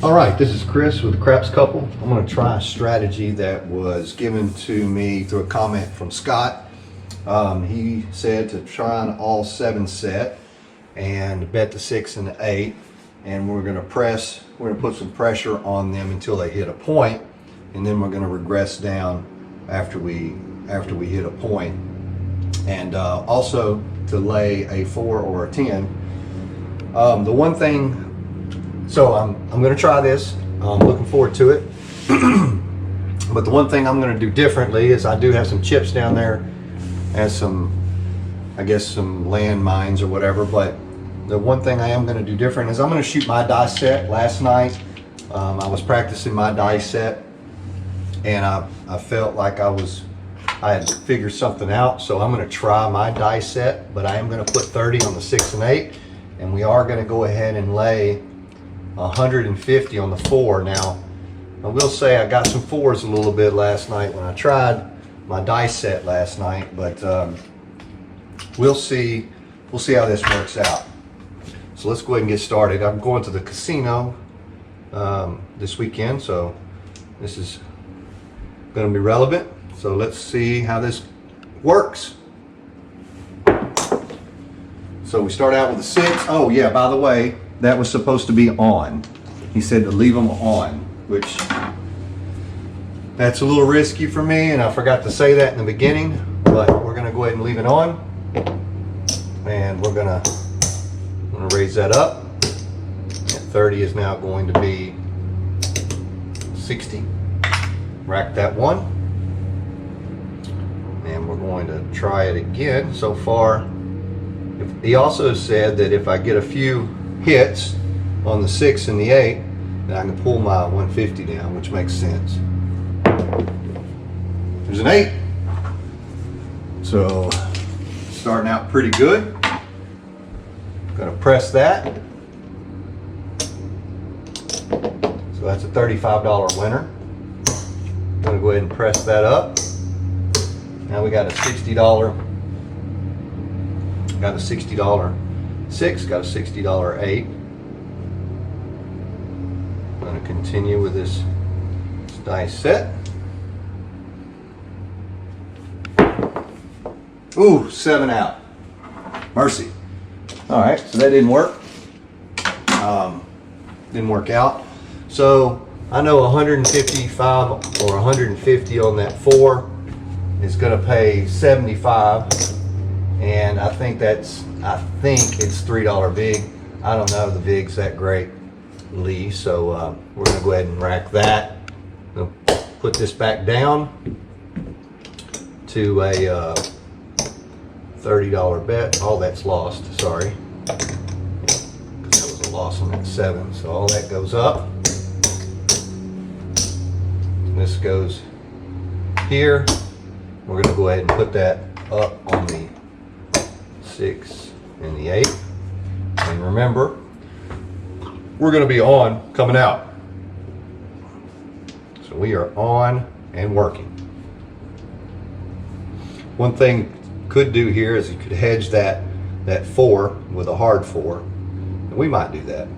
All right, this is Chris with the Craps Couple. I'm going to try a strategy that was given to me through a comment from Scott. He said to try an all 7 set and bet the 6 and the 8, and we're going to put some pressure on them until they hit a point, and then we're going to regress down after we hit a point, and also to lay a 4 or a 10. The one thing. So I'm going to try this. I'm looking forward to it. But the one thing I'm going to do differently is I do have some chips down there and some, I guess, some landmines or whatever. But the one thing I am going to do different is I'm going to shoot my die set. Last night I was practicing my die set, and I felt like I had figured something out. So I'm going to try my die set, but I am going to put 30 on the 6 and 8, and we are going to go ahead and lay 150 on the 4. Now, I will say I got some 4s a little bit last night when I tried my dice set last night, but we'll see how this works out. So let's go ahead and get started. I'm going to the casino this weekend, so this is going to be relevant. So let's see how this works. So we start out with a 6. Oh yeah, by the way, that was supposed to be on. He said to leave them on, which that's a little risky for me, and I forgot to say that in the beginning, but we're gonna go ahead and leave it on, and I'm gonna raise that up. And 30 is now going to be 60. Rack that one, and we're going to try it again. So far, he also said that if I get a few hits on the 6 and the 8, then I can pull my 150 down, which makes sense. There's an 8. So starting out pretty good. Gonna press that. So that's a $35 winner. Gonna go ahead and press that up. Now we got a $60. Got a $60 6, got a $60 8. I'm going to continue with this dice set. Ooh, 7 out. Mercy. All right, so that didn't work. Didn't work out. So I know 155 or 150 on that 4 is going to pay 75, and I think it's $3 vig. I don't know the vig's that great, Lee, so we're gonna go ahead and rack that. We'll put this back down to a $30 bet. All that's lost, sorry, because that was a loss on that 7, so all that goes up. This goes here. We're gonna go ahead and put that up on the 6 and the 8, and remember, we're going to be on coming out, so we are on and working. One thing you could do here is you could hedge that 4 with a hard 4, and we might do that.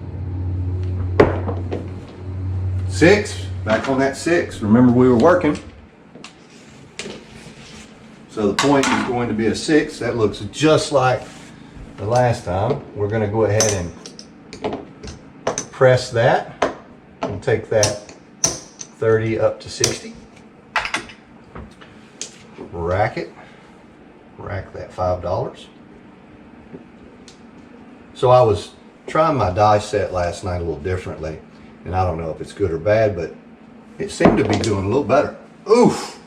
6, back on that 6. Remember, we were working. So the point is going to be a 6. That looks just like the last time. We're going to go ahead and press that and take that 30 up to 60. Rack it. Rack that $5. So I was trying my die set last night a little differently, and I don't know if it's good or bad, but it seemed to be doing a little better. Oof!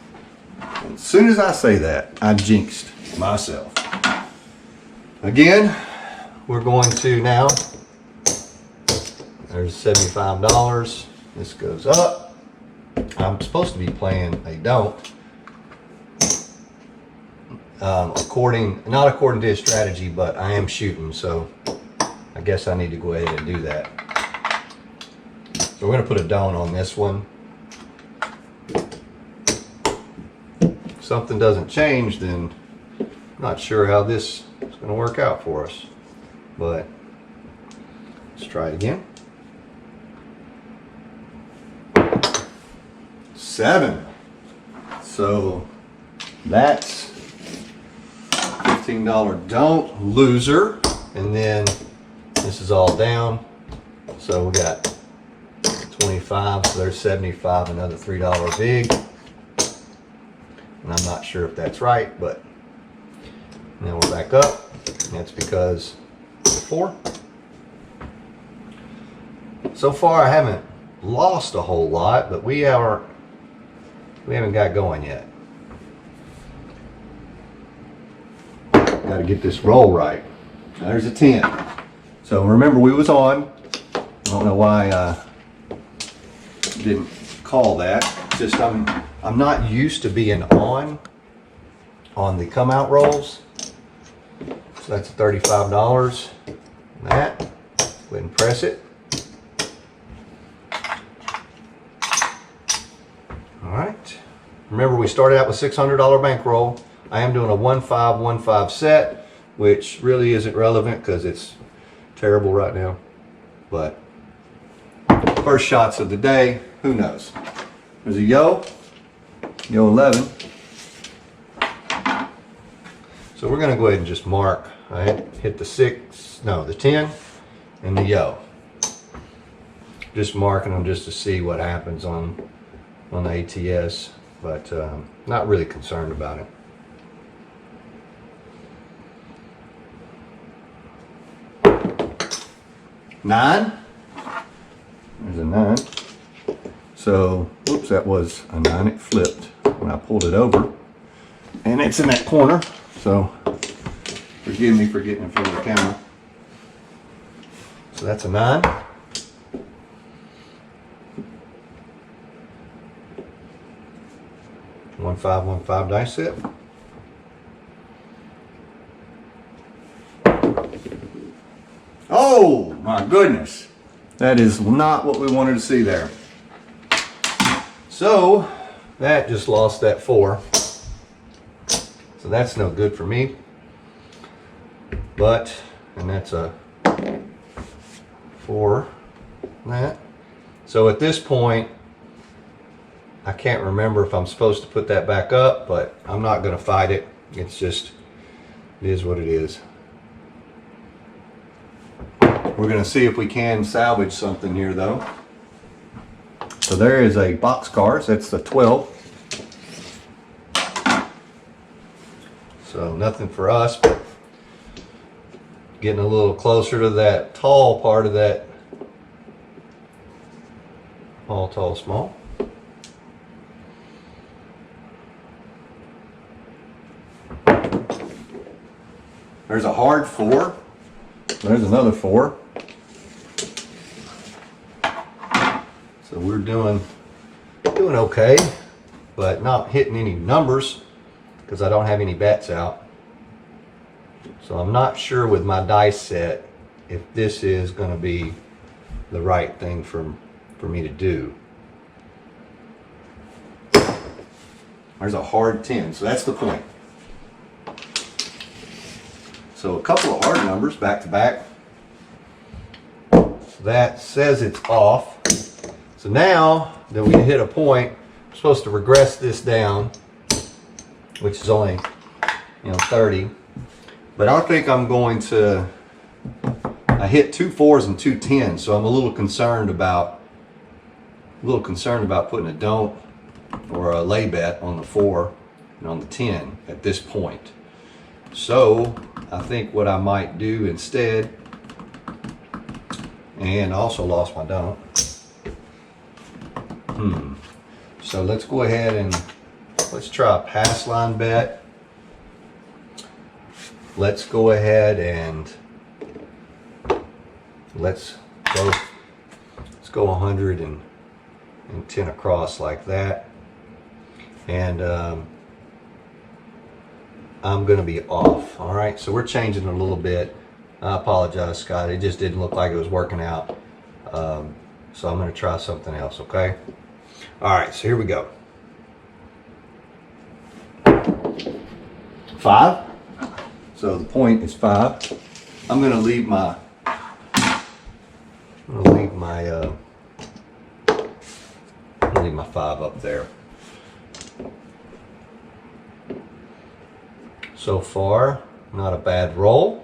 As soon as I say that, I jinxed myself. Again, we're going to now, there's $75. This goes up. I'm supposed to be playing a don't. Not according to his strategy, but I am shooting, so I guess I need to go ahead and do that. So we're going to put a don't on this one. If something doesn't change, then I'm not sure how this is going to work out for us. But let's try it again. 7. So that's $15 don't loser. And then this is all down. So we got 25, so there's 75, another $3 vig. And I'm not sure if that's right, but now we're back up. And that's because 4. So far I haven't lost a whole lot, but we haven't got going yet. Got to get this roll right. Now there's a 10. So remember we was on. I don't know why I didn't call that. Just I'm not used to being on the come out rolls. So that's $35. That. Go ahead and press it. Alright, remember we started out with $600 bankroll. I am doing a 1-5-1-5 set, which really isn't relevant because it's terrible right now. But first shots of the day, who knows? There's a yo 11. So we're going to go ahead and just mark. I hit the 10 and the yo. Just marking them just to see what happens on the ATS, but not really concerned about it. Nine. There's a 9. So, whoops, that was a 9. It flipped when I pulled it over, and it's in that corner. So, forgive me for getting in front of the camera. So that's a 9. 1-5-1-5 dice set. Oh my goodness. That is not what we wanted to see there. So that just lost that 4. So that's no good for me. But, and that's a 4. That. So at this point, I can't remember if I'm supposed to put that back up, but I'm not going to fight it. It's just, it is what it is. We're going to see if we can salvage something here though. So there is a boxcar, that's the 12. So nothing for us, but getting a little closer to that tall part of that all tall small. There's a hard 4. There's another 4. So we're doing okay, but not hitting any numbers because I don't have any bets out. So I'm not sure with my dice set if this is going to be the right thing for me to do. There's a hard 10, so that's the point. So a couple of hard numbers back to back. So that says it's off. So now that we hit a point, I'm supposed to regress this down, which is only 30. But I think I'm going to. I hit 2 4s and 2 10s, so I'm a little concerned about putting a don't or a lay bet on the 4 and on the 10 at this point. So I think what I might do instead, and I also lost my don't. So let's go ahead and let's try a pass line bet. Let's go ahead and let's go 110 across like that. And I'm going to be off. All right, so we're changing a little bit. I apologize, Scott. It just didn't look like it was working out. So I'm going to try something else, okay? All right, so here we go. 5. So the point is 5. I'm going to leave my I'll leave my 5 up there. So far, not a bad roll.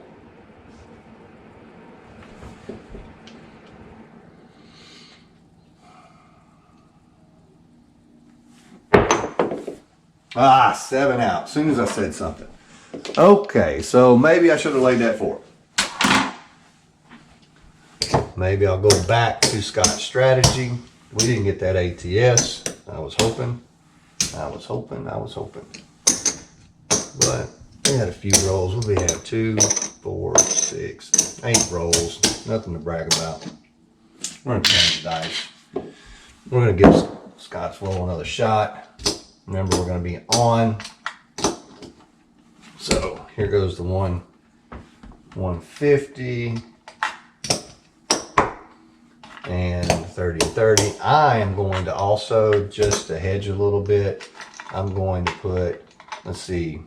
Ah, 7 out, as soon as I said something. Okay, so maybe I should have laid that forward. Maybe I'll go back to Scott's strategy. We didn't get that ATS. I was hoping. But we had a few rolls. What did we have? 2, 4, 6, 8 rolls. Nothing to brag about. We're going to change the dice. We're going to give Scott's roll another shot. Remember, we're going to be on. So here goes the 150 and 30. I am going to also, just to hedge a little bit, I'm going to put, let's see,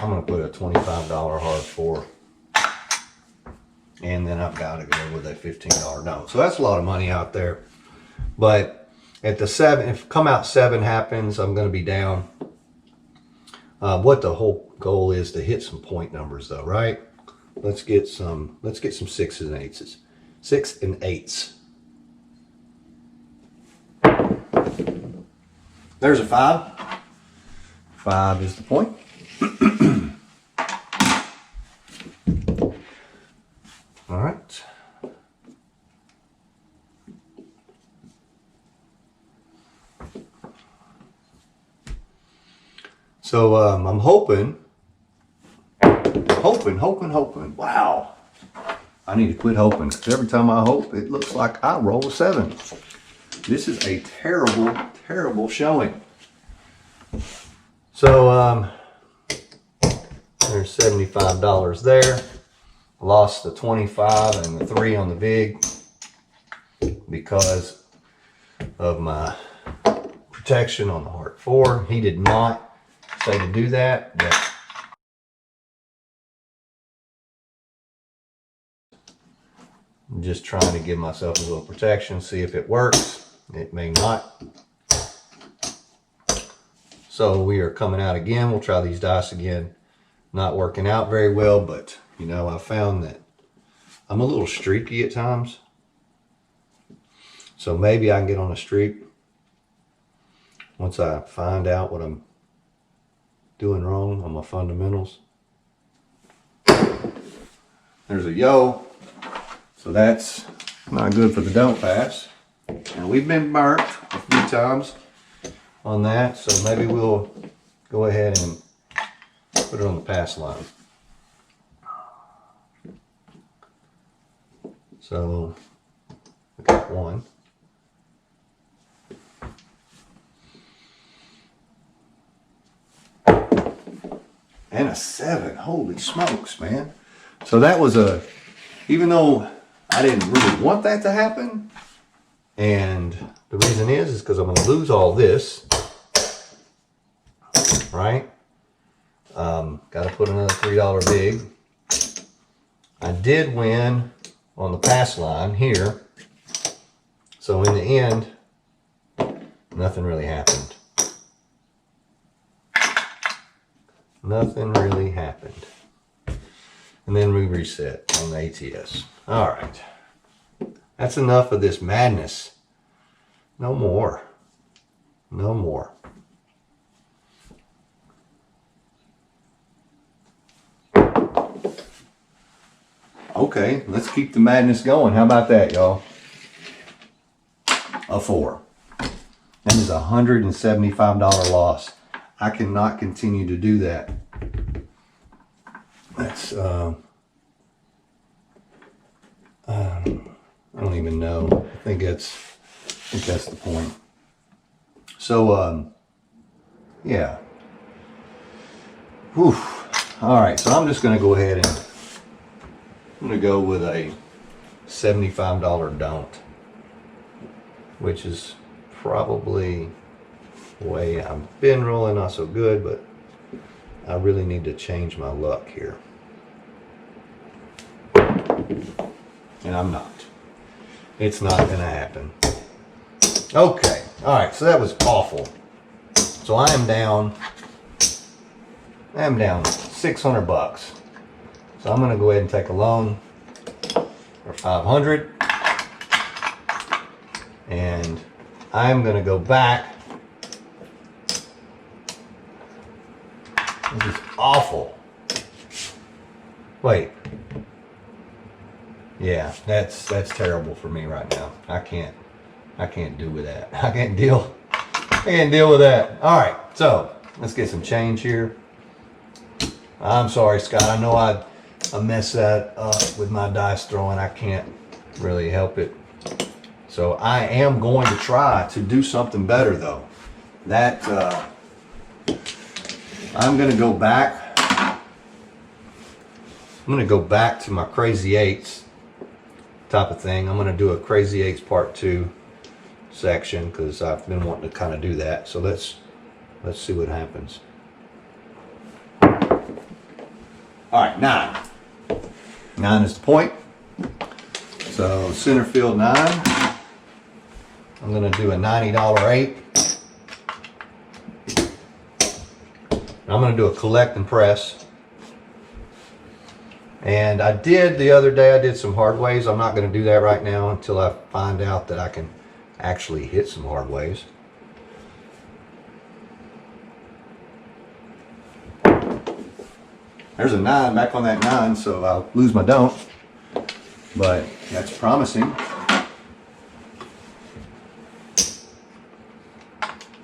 I'm going to put a $25 hard 4. And then I've got to go with a $15 note. So that's a lot of money out there. But at the 7, if come out 7 happens, I'm going to be down. What the whole goal is to hit some point numbers though, right? Let's get some 6s and 8s. 6 and 8s. There's a 5. 5 is the point. All right. So I'm hoping. Wow. I need to quit hoping, because every time I hope, it looks like I roll a 7. This is a terrible, terrible showing. So there's $75 there. Lost the 25 and the 3 on the VIG because of my protection on the Heart 4. He did not say to do that, but I'm just trying to give myself a little protection, see if it works. It may not. So we are coming out again. We'll try these dice again. Not working out very well, but you know, I found that I'm a little streaky at times. So maybe I can get on a streak once I find out what I'm doing wrong on my fundamentals. There's a yo. So that's not good for the don't pass. And we've been burnt a few times on that. So maybe we'll go ahead and put it on the pass line. So we got 1. And a 7. Holy smokes, man. So that was even though I didn't really want that to happen, and the reason is because I'm going to lose all this, right? Got to put another $3 big. I did win on the pass line here. So in the end, nothing really happened. Nothing really happened. And then we reset on the ATS. All right. That's enough of this madness. No more. No more. Okay, let's keep the madness going. How about that, y'all? A 4. That is a $175 loss. I cannot continue to do that. That's, I don't even know. I think that's the point. So, yeah. Whew. All right, so I'm just going to go ahead and I'm going to go with a $75 don't, which is probably the way I've been rolling, not so good, but I really need to change my luck here. And I'm not. It's not going to happen. Okay. All right. So that was awful. So I am down I'm down 600 bucks. So I'm gonna go ahead and take a loan for 500. And I'm gonna go back. This is awful. Wait. Yeah, that's terrible for me right now. I can't do with that. I can't deal with that. All right, so let's get some change here. I'm sorry, Scott. I know I messed that up with my dice throwing. I can't really help it. So I am going to try to do something better though. That I'm gonna go back. I'm gonna go back to my Crazy Eights type of thing. I'm gonna do a Crazy Eights Part 2 section because I've been wanting to kind of do that. So let's see what happens. All right, 9. 9 is the point. So center field 9. I'm gonna do a $90 8. I'm gonna do a collect and press. And I did the other day, I did some hard ways. I'm not going to do that right now until I find out that I can actually hit some hard ways. There's a 9 back on that 9, so I'll lose my don't. But that's promising.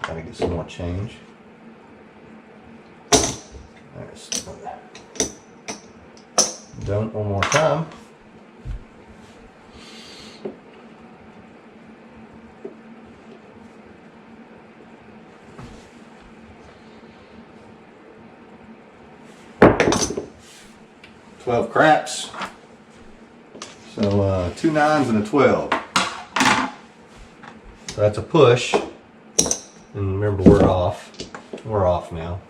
Gotta get some more change. There's don't one more time. $12 craps. So 2 9s and a 12. So that's a push. And remember, we're off. We're off now.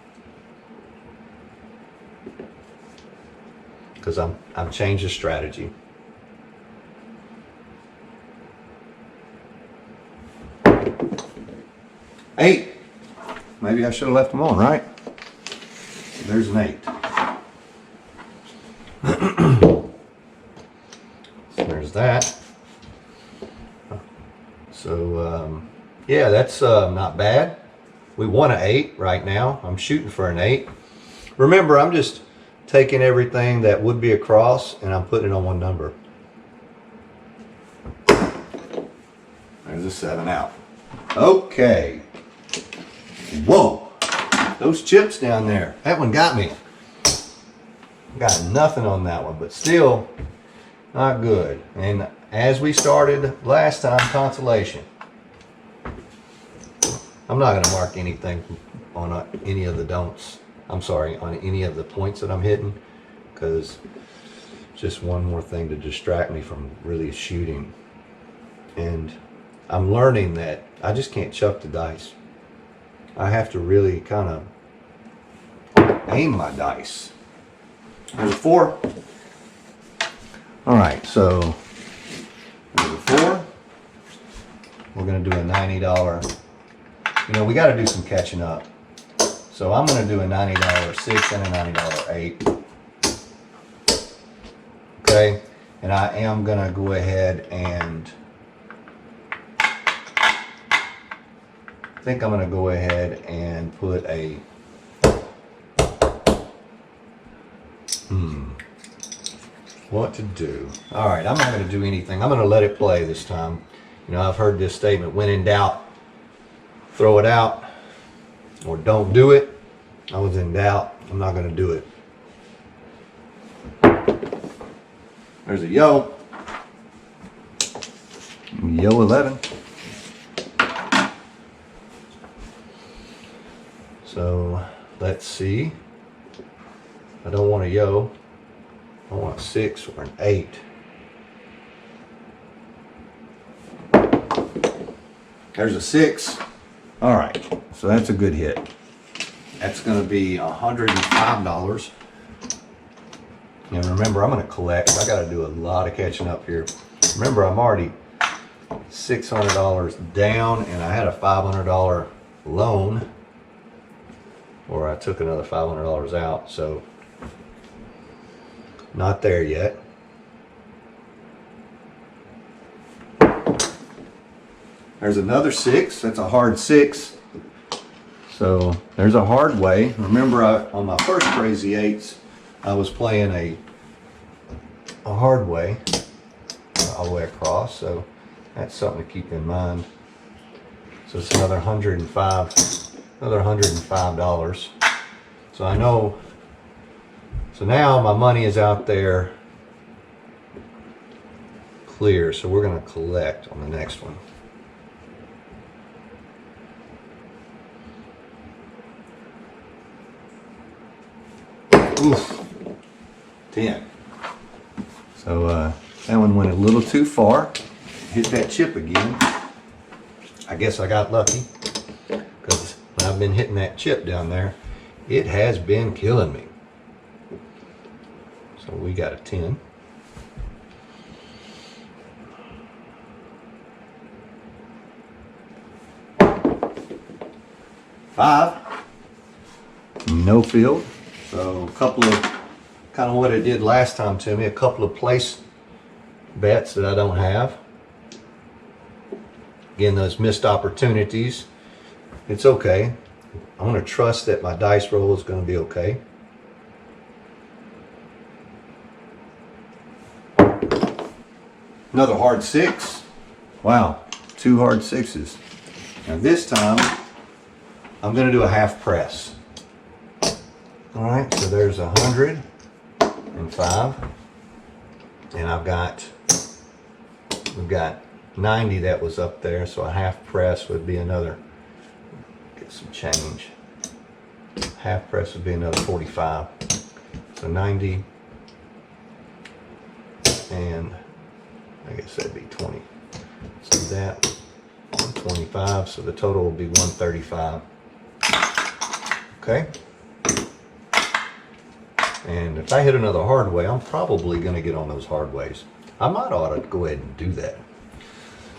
Because I've changed the strategy. $8. Maybe I should have left them on, right? There's an 8. So there's that. So yeah, that's not bad. We want an 8 right now. I'm shooting for an 8. Remember, I'm just taking everything that would be a cross and I'm putting it on one number. There's a 7 out. Okay. Whoa. Those chips down there. That one got me. Got nothing on that one, but still not good. And as we started last time, consolation. I'm not going to mark anything on any of the don'ts. I'm sorry, on any of the points that I'm hitting, because just one more thing to distract me from really shooting. And I'm learning that I just can't chuck the dice. I have to really kind of aim my dice. There's a 4. All right, so there's a 4. We're going to do a $90. You know, we got to do some catching up. So I'm going to do a $90 6 and a $90 8. Okay, and I am going to go ahead and I think I'm going to go ahead and put a what to do. All right, I'm not going to do anything. I'm going to let it play this time. You know, I've heard this statement, when in doubt, throw it out. Or don't do it. I was in doubt. I'm not going to do it. There's a yo. Yo 11. So let's see. I don't want a yo. I want a 6 or an 8. There's a 6. All right, so that's a good hit. That's going to be $105. And remember, I'm going to collect. I got to do a lot of catching up here. Remember, I'm already $600 down, and I had a $500 loan. or I took another $500 out, so not there yet. There's another 6. That's a hard 6. So there's a hard way. Remember, on my first Crazy 8s, I was playing a hard way all the way across. So that's something to keep in mind. So it's another $105. So I know. So now my money is out there clear. So we're going to collect on the next one. Oof, 10. So that one went a little too far. Hit that chip again. I guess I got lucky, because when I've been hitting that chip down there, it has been killing me. So we got a 10. $5. No field. So a couple of, kind of what it did last time to me, a couple of place bets that I don't have. Again, those missed opportunities. It's okay. I'm going to trust that my dice roll is going to be okay. Another hard 6. Wow, 2 hard 6s. Now this time, I'm going to do a half press. All right, so there's 105, and we've got 90 that was up there, so a half press would be another, get some change. Half press would be another 45. So 90, and I guess that'd be 20. So that, 125, so the total will be 135. Okay. And if I hit another hard way, I'm probably going to get on those hard ways. I might ought to go ahead and do that.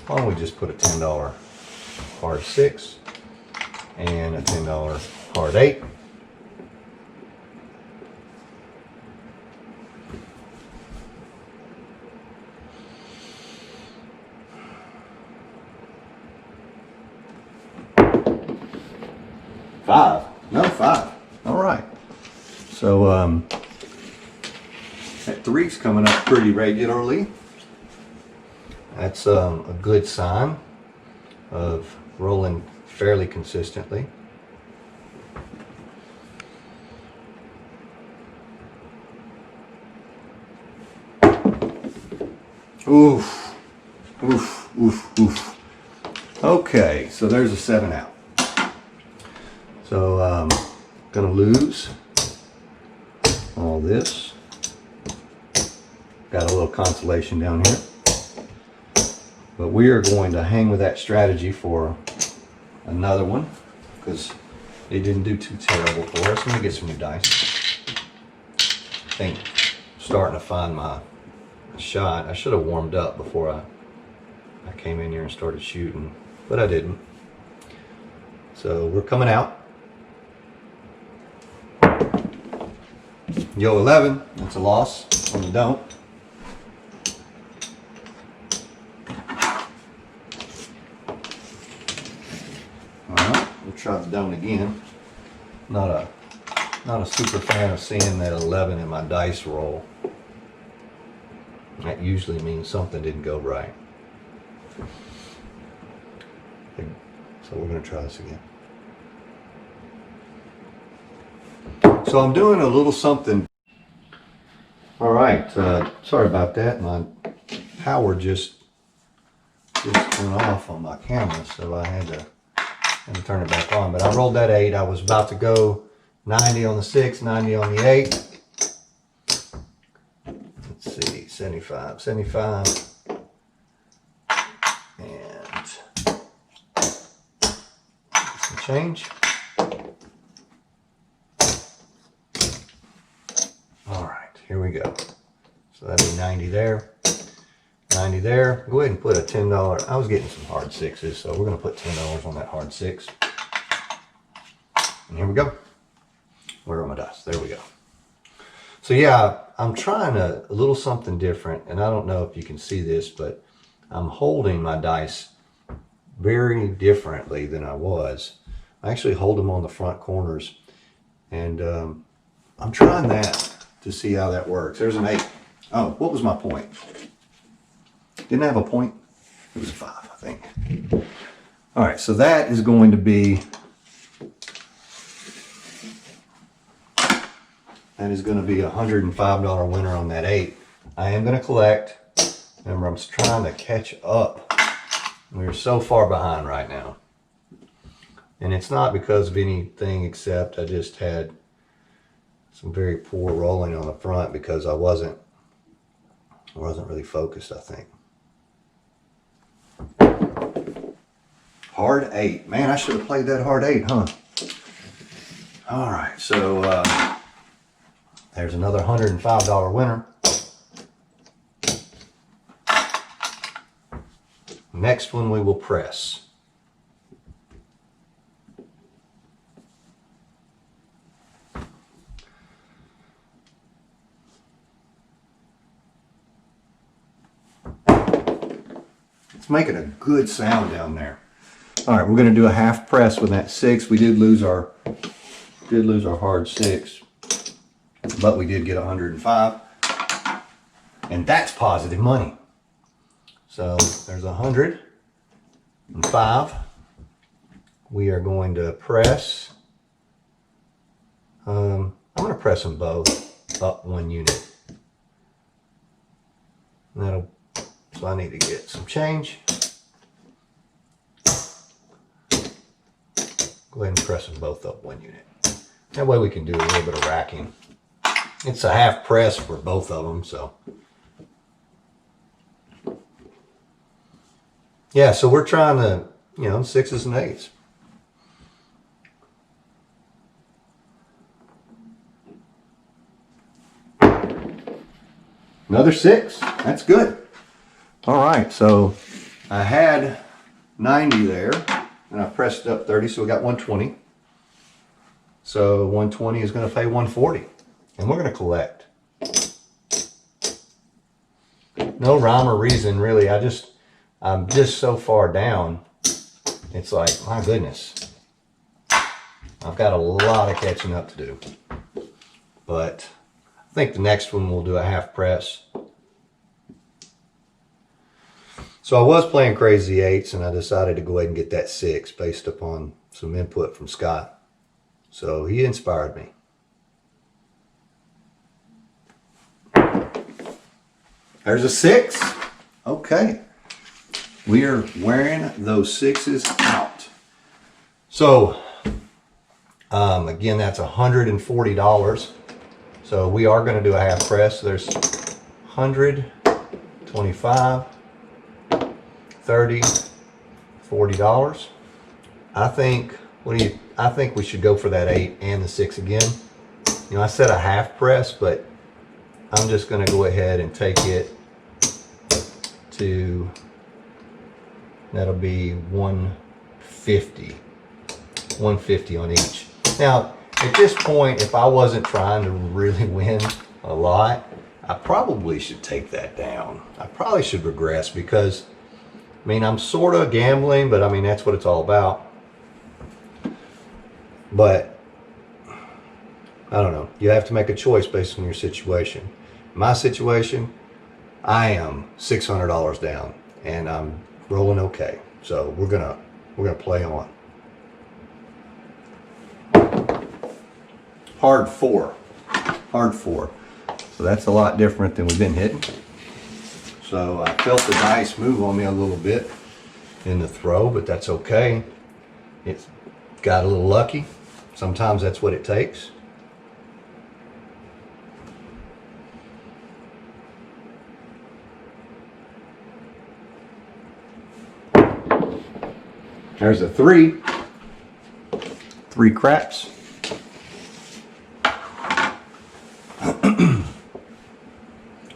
Why don't we just put a $10 hard 6 and a $10 hard 8. $5. No, 5. All right. So that 3's coming up pretty regularly. That's a good sign of rolling fairly consistently. Oof, oof, oof, oof. Okay, so there's a 7 out. So gonna lose all this. Got a little consolation down here. But we are going to hang with that strategy for another one, because it didn't do too terrible for us. Let me get some new dice. I think I'm starting to find my shot. I should have warmed up before I came in here and started shooting, but I didn't. So we're coming out. Yo, 11, that's a loss when you don't. Alright, we'll try the don't again. Not a super fan of seeing that 11 in my dice roll. That usually means something didn't go right. So we're going to try this again. So I'm doing a little something. All right, sorry about that. My power just went off on my camera, so I had to turn it back on. But I rolled that 8. I was about to go 90 on the 6, 90 on the 8. Let's see, 75, and some change. Here we go. So that'd be 90 there, 90 there. Go ahead and put a $10. I was getting some hard 6s, so we're going to put $10 on that hard 6. And here we go. Where are my dice? There we go. So yeah, I'm trying a little something different, and I don't know if you can see this, but I'm holding my dice very differently than I was. I actually hold them on the front corners, and I'm trying that to see how that works. There's an 8. Oh, what was my point? Didn't I have a point? It was a 5, I think. All right, so that is going to be, that is going to be a $105 winner on that 8. I am going to collect. Remember, I'm trying to catch up. We're so far behind right now. And it's not because of anything except I just had some very poor rolling on the front because I wasn't really focused, I think. Hard 8. Man, I should have played that hard 8, huh? All right, so there's another $105 winner. Next one we will press. It's making a good sound down there. All right, we're going to do a half press with that 6. We did lose our hard 6, but we did get 105, and that's positive money. So there's 105. We are going to press. I'm going to press them both up 1 unit. And so I need to get some change. Go ahead and press them both up 1 unit. That way we can do a little bit of racking. It's a half press for both of them, so. Yeah, so we're trying to, 6s and 8s. Another 6. That's good. All right, so I had 90 there, and I pressed it up 30, so we got 120. So 120 is going to pay 140, and we're going to collect. No rhyme or reason, really. I'm just so far down. It's like, my goodness. I've got a lot of catching up to do. But I think the next one we'll do a half press. So I was playing crazy 8s, and I decided to go ahead and get that 6 based upon some input from Scott. So he inspired me. There's a 6. Okay. We are wearing those 6s out. So, again, that's $140. So we are going to do a half press. There's 100, 25, 30, $40. I think, I think we should go for that 8 and the 6 again. I said a half press, but I'm just going to go ahead and take it to, that'll be 150. 150 on each. Now, at this point, if I wasn't trying to really win a lot, I probably should take that down. I probably should regress because, I'm sort of gambling, but that's what it's all about. But, I don't know. You have to make a choice based on your situation. My situation, I am $600 down, and I'm rolling okay. So we're gonna play on. Hard 4. Hard 4. So that's a lot different than we've been hitting. So I felt the dice move on me a little bit in the throw, but that's okay. It got a little lucky. Sometimes that's what it takes. There's a 3. 3 craps.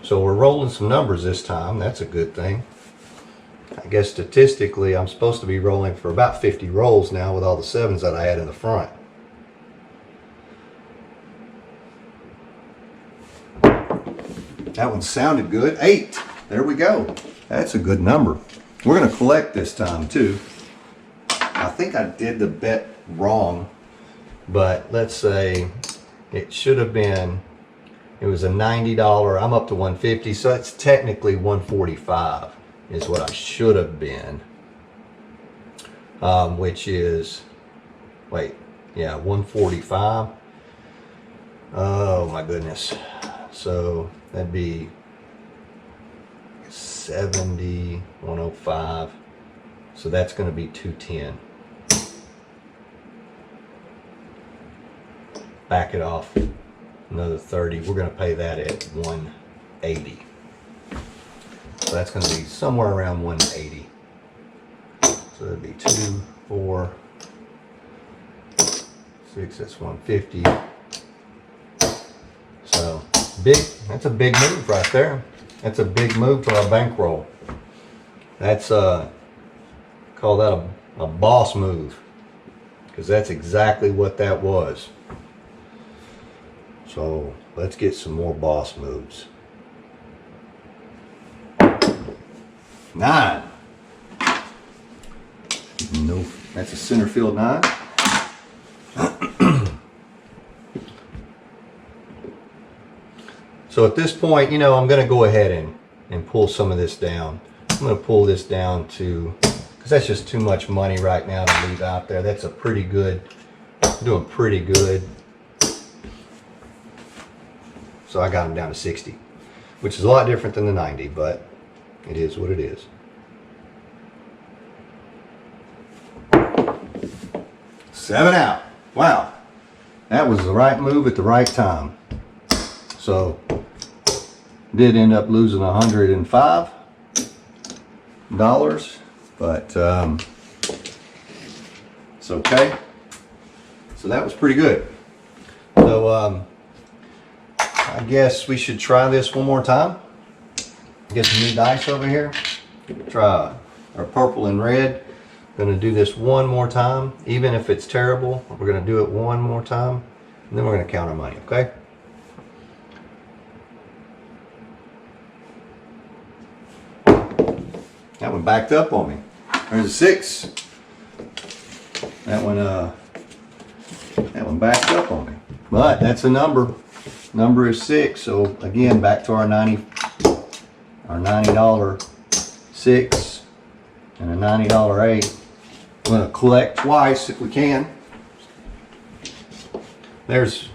So we're rolling some numbers this time. That's a good thing. I guess statistically I'm supposed to be rolling for about 50 rolls now with all the 7s that I had in the front. That one sounded good. 8. There we go. That's a good number. We're going to collect this time too. I think I did the bet wrong, but let's say it should have been, it was a $90. I'm up to 150, so it's technically 145 is what I should have been. Which is, wait, yeah, 145. Oh my goodness. So that'd be 70, 105. So that's going to be 210. Back it off another 30. We're going to pay that at 180. So that's going to be somewhere around 180. So that'd be 2, 4, 6. That's 150. So big. That's a big move right there. That's a big move to our bankroll. That's call that a boss move, because that's exactly what that was. So let's get some more boss moves. 9. No, that's a center field 9. So at this point, you know, I'm going to go ahead and pull some of this down. I'm going to pull this down to, because that's just too much money right now to leave out there. That's a pretty good, doing pretty good. So I got them down to 60, which is a lot different than the 90, but it is what it is. 7 out. Wow. That was the right move at the right time. So did end up losing $105, but it's okay. So that was pretty good. So I guess we should try this one more time. Get some new dice over here. Try our purple and red. Gonna do this one more time, even if it's terrible. We're gonna do it one more time, and then we're gonna count our money, okay? That one backed up on me. There's a 6. That one backed up on me. But that's a number. Number is 6. So again, back to our $90 6 and a $90 8. I'm going to collect twice if we can. There's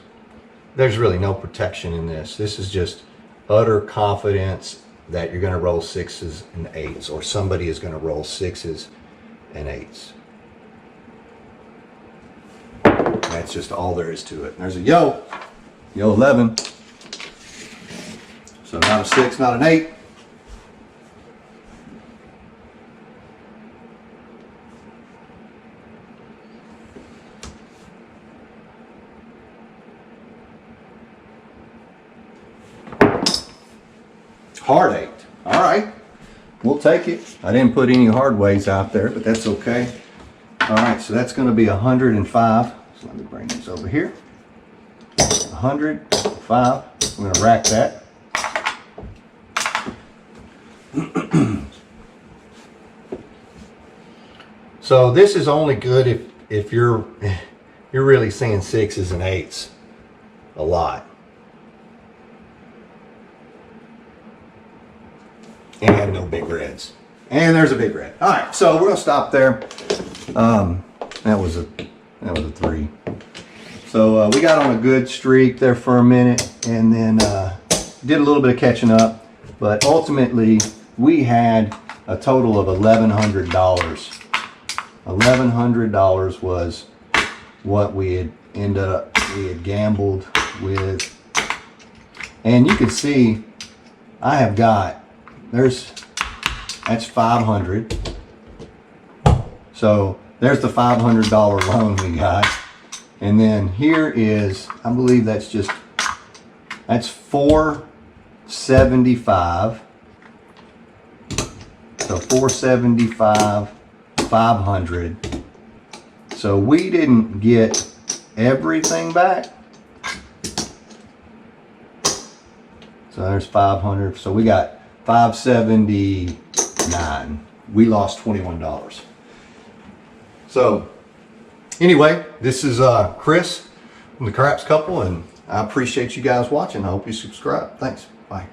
really no protection in this. This is just utter confidence that you're going to roll 6s and 8s, or somebody is going to roll 6s and 8s. That's just all there is to it. There's a yo 11. So not a 6, not an 8. Hard 8. All right, we'll take it. I didn't put any hard ways out there, but that's okay. All right, so that's going to be 105. So let me bring this over here. 105. I'm going to rack that. So this is only good if you're really seeing 6s and 8s a lot. And no big reds. And there's a big red. All right, so we're gonna stop there. That was a 3. So we got on a good streak there for a minute, and then did a little bit of catching up. But ultimately, we had a total of $1,100. $1,100 was what we had gambled with, and you can see I have got. That's 500. So there's the $500 loan we got. And then here is, I believe that's 475. So 475, 500. So we didn't get everything back. So there's 500. So we got 579. We lost $21. So anyway, this is Chris from the Craps Couple, and I appreciate you guys watching. I hope you subscribe. Thanks. Bye.